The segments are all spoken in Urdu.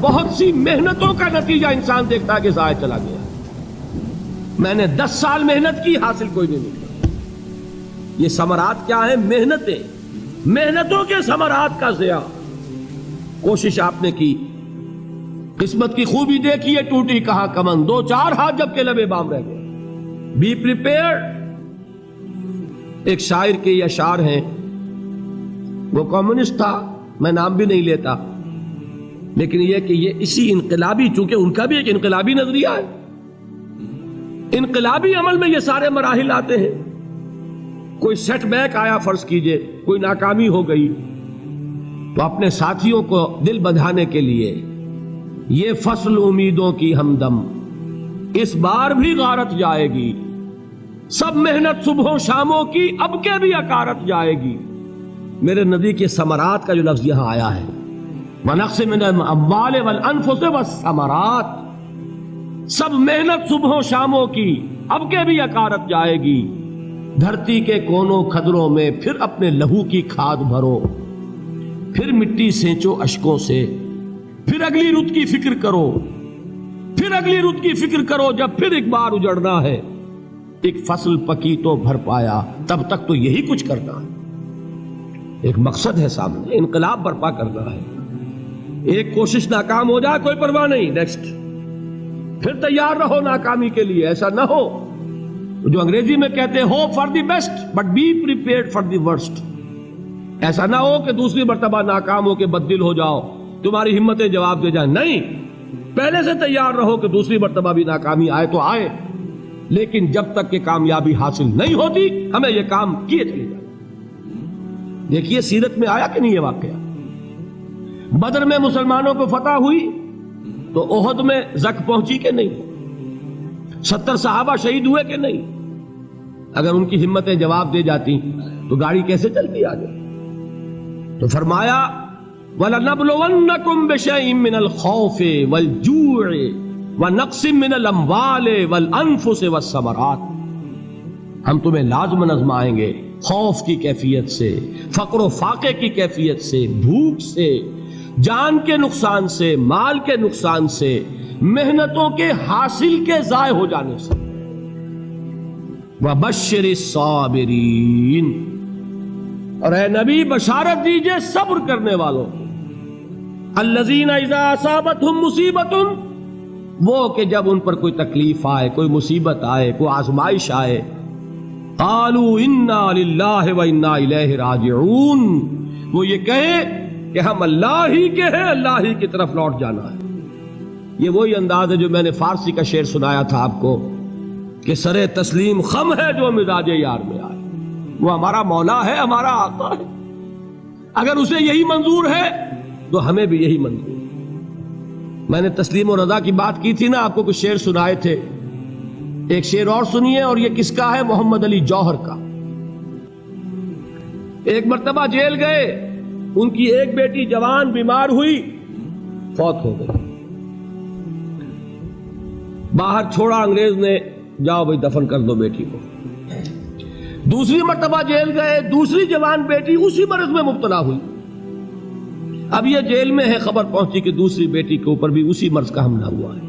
بہت سی محنتوں کا نتیجہ انسان دیکھتا ہے کہ ضائع چلا گیا. میں نے 10 سال محنت کی، حاصل کوئی نہیں نکلا. یہ ثمرات کیا ہیں؟ محنتوں کے ثمرات کا ضیاع. کوشش آپ نے کی، قسمت کی خوبی دیکھی ہے، ٹوٹی کہاں کمن، 2-4 ہاتھ جب کے لبے بام رہ گئے. Be prepared. ایک شاعر کے یہ اشعار ہیں، وہ کمیونسٹ تھا، میں نام بھی نہیں لیتا، لیکن یہ کہ یہ اسی انقلابی، چونکہ ان کا بھی ایک انقلابی نظریہ ہے، انقلابی عمل میں یہ سارے مراحل آتے ہیں. کوئی سیٹ بیک آیا فرض کیجئے، کوئی ناکامی ہو گئی، تو اپنے ساتھیوں کو دل بندھانے کے لیے یہ فصل امیدوں کی ہمدم اس بار بھی غارت جائے گی، سب محنت صبحوں شاموں کی اب کے بھی اکارت جائے گی. میرے نبی کے ثمرات کا جو لفظ یہاں آیا ہے، وَنَقْصٍ مِّنَ الْأَمْوَالِ وَالْأَنفُسِ وَالثَّمَرَاتِ، سب محنت صبحوں شاموں کی اب کے بھی اکارت جائے گی. دھرتی کے کونوں کھدروں میں پھر اپنے لہو کی کھاد بھرو، پھر مٹی سینچو اشکوں سے، پھر اگلی رت کی فکر کرو، پھر اگلی رت کی فکر کرو، جب پھر ایک بار اجڑنا ہے. ایک فصل پکی تو بھر پایا، تب تک تو یہی کچھ کرنا ہے. ایک مقصد ہے سامنے، انقلاب برپا کرنا ہے. ایک کوشش ناکام ہو جائے کوئی پرواہ نہیں، نیکسٹ. پھر تیار رہو ناکامی کے لیے. ایسا نہ ہو جو انگریزی میں کہتے ہیں hope for the best but be prepared for the worst. ایسا نہ ہو کہ دوسری مرتبہ ناکام ہو کے بددل ہو جاؤ، تمہاری ہمتیں جواب دے جائیں. نہیں، پہلے سے تیار رہو کہ دوسری مرتبہ بھی ناکامی آئے تو آئے، لیکن جب تک کہ کامیابی حاصل نہیں ہوتی ہمیں یہ کام کیے چلے جائیں. دیکھیے سیرت میں آیا کہ نہیں یہ واقعہ. بدر میں مسلمانوں کو فتح ہوئی تو احد میں زک پہنچی کہ نہیں؟ 70 صحابہ شہید ہوئے کہ نہیں؟ اگر ان کی ہمتیں جواب دے جاتی تو گاڑی کیسے چلتی آگے؟ تو فرمایا وَلَنَبْلُوَنَّكُمْ بِشَيْءٍ مِّنَ الْخَوْفِ وَالْجُوعِ وَنَقْصٍ مِّنَ الْأَمْوَالِ وَالْأَنفُسِ وَالثَّمَرَاتِ. ہم تمہیں لازم آزمائیں گے، خوف کی کیفیت سے، فقر و فاقے کی کیفیت سے، بھوک سے، جان کے نقصان سے، مال کے نقصان سے، محنتوں کے حاصل کے ضائع ہو جانے سے. وَبَشِّرِ الصَّابِرِينَ، اور اے نبی بشارت دیجئے صبر کرنے والوں کو. الَّذِينَ إِذَا أَصَابَتْهُمْ مُصِيبَةٌ، وہ کہ جب ان پر کوئی تکلیف آئے، کوئی مصیبت آئے، کوئی آزمائش آئے، قالوا انا للہ وانا الیہ راجعون، وہ یہ کہیں کہ ہم اللہ ہی کے ہیں، اللہ ہی کی طرف لوٹ جانا ہے. یہ وہی انداز ہے جو میں نے فارسی کا شعر سنایا تھا آپ کو کہ سرے تسلیم خم ہے جو مزاج یار میں آئے. وہ ہمارا مولا ہے، ہمارا آقا ہے. اگر اسے یہی منظور ہے تو ہمیں بھی یہی منظور ہے. میں نے تسلیم و رضا کی بات کی تھی نا، آپ کو کچھ شعر سنائے تھے. ایک شعر اور سنیے، اور یہ کس کا ہے؟ محمد علی جوہر کا. ایک مرتبہ جیل گئے، ان کی ایک بیٹی جوان بیمار ہوئی، فوت ہو گئی. باہر چھوڑا انگریز نے، جاؤ بھائی دفن کر دو بیٹی کو. دوسری مرتبہ جیل گئے، دوسری جوان بیٹی اسی مرض میں مبتلا ہوئی. اب یہ جیل میں ہے، خبر پہنچی کہ دوسری بیٹی کے اوپر بھی اسی مرض کا حملہ ہوا ہے.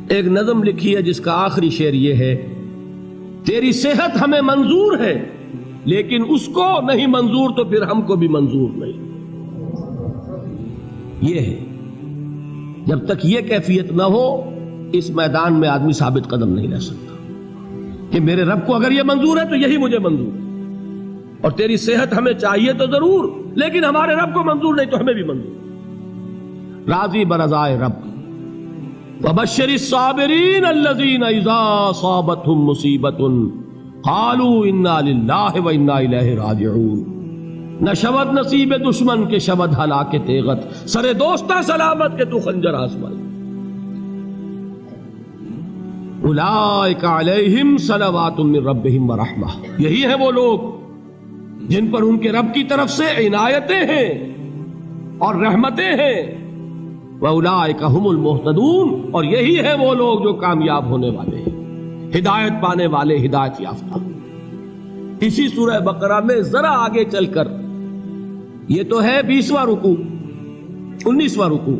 ایک نظم لکھی ہے جس کا آخری شعر یہ ہے، تیری صحت ہمیں منظور ہے لیکن اس کو نہیں منظور تو پھر ہم کو بھی منظور نہیں. یہ ہے، جب تک یہ کیفیت نہ ہو اس میدان میں آدمی ثابت قدم نہیں رہ سکتا کہ میرے رب کو اگر یہ منظور ہے تو یہی مجھے منظور ہے، اور تیری صحت ہمیں چاہیے تو ضرور، لیکن ہمارے رب کو منظور نہیں تو ہمیں بھی منظور. راضی برضائے رب. وَبَشِّرِ الصَّابِرِينَ الَّذِينَ إِذَا أَصَابَتْهُمْ مُصِيبَةٌ قَالُوا إِنَّا لِلَّهِ وَإِنَّا إِلَيْهِ رَاجِعُونَ. نہ شود نصیب دشمن کے شود ہلاک تیغت، سرے دوستاں سلامت کے تو خنجر آزمائے. اولئک علیہم صلوات من ربہم ورحمہ، یہی ہے وہ لوگ جن پر ان کے رب کی طرف سے عنایتیں ہیں اور رحمتیں ہیں. وَأُولَٰئِكَ هُمُ الْمُهْتَدُونَ، اور یہی ہے وہ لوگ جو کامیاب ہونے والے ہیں، ہدایت پانے والے، ہدایت یافتہ. اسی سورہ بقرہ میں ذرا آگے چل کر، یہ تو ہے 20واں رکوع، 19واں رکوع،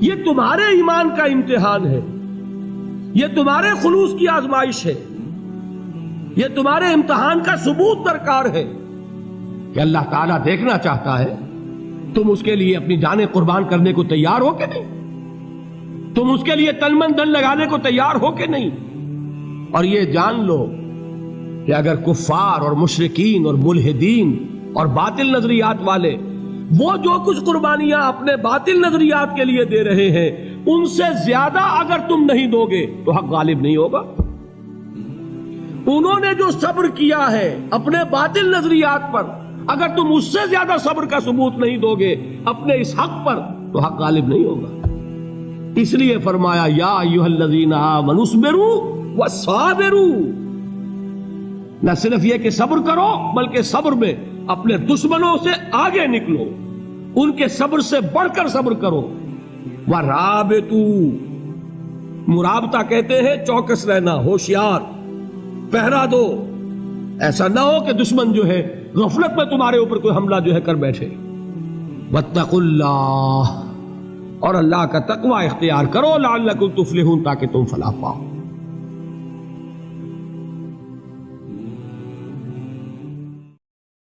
یہ تمہارے ایمان کا امتحان ہے، یہ تمہارے خلوص کی آزمائش ہے، یہ تمہارے امتحان کا ثبوت درکار ہے کہ اللہ تعالیٰ دیکھنا چاہتا ہے تم اس کے لیے اپنی جانیں قربان کرنے کو تیار ہو کہ نہیں، تم اس کے لیے تن من دھن لگانے کو تیار ہو کہ نہیں۔ اور یہ جان لو کہ اگر کفار اور مشرکین اور ملحدین اور باطل نظریات والے وہ جو کچھ قربانیاں اپنے باطل نظریات کے لیے دے رہے ہیں ان سے زیادہ اگر تم نہیں دو گے تو حق غالب نہیں ہوگا۔ انہوں نے جو صبر کیا ہے اپنے باطل نظریات پر، اگر تم اس سے زیادہ صبر کا ثبوت نہیں دو گے اپنے اس حق پر تو حق غالب نہیں ہوگا۔ اس لیے فرمایا یا ایھا الذین آمنوا اصبروا وصابروا، نہ صرف یہ کہ صبر کرو بلکہ صبر میں اپنے دشمنوں سے آگے نکلو، ان کے صبر سے بڑھ کر صبر کرو۔ ورابطوا، مرابطہ کہتے ہیں چوکس رہنا، ہوشیار، پہرا دو، ایسا نہ ہو کہ دشمن جو ہے غفلت میں تمہارے اوپر کوئی حملہ جو ہے کر بیٹھے۔ واتقوا اللہ، اور اللہ کا تقوی اختیار کرو، لعلکم تفلحون، تاکہ تم فلاح پاؤ۔